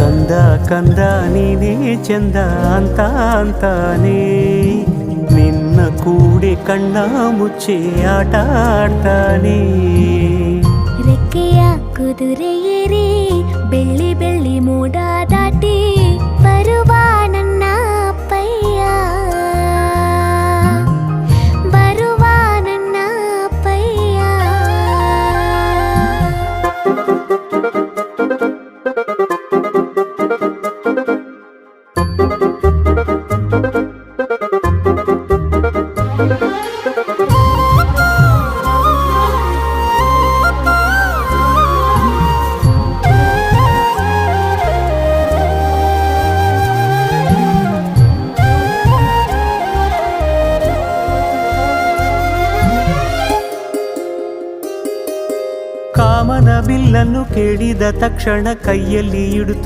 ಕಂದ ಕಂದ ನೀನೇ ಚಂದ ಅಂತ ಅಂತಾನೆ ನಿನ್ನ ಕೂಡಿ ಕಣ್ಣ ಮುಚ್ಚಿ ಆಟ ಆಡ್ತಾನೆ ರೆಕ್ಕೆಯ ಕುದುರೆ ಏರಿ ಬೆಳ್ಳಿ ಬೆಳ್ಳಿ ಮೋಡ ದಾಟಿ ಬರುವ ನನ್ನ ಅಪ್ಪಯ್ಯ ಬರುವ ನನ್ನ ಅಪ್ಪಯ್ಯ ಕಾಮನ ಬಿಲ್ಲನ್ನು ಕೇಳಿದ ತಕ್ಷಣ ಕೈಯಲ್ಲಿ ಇಡುತ್ತ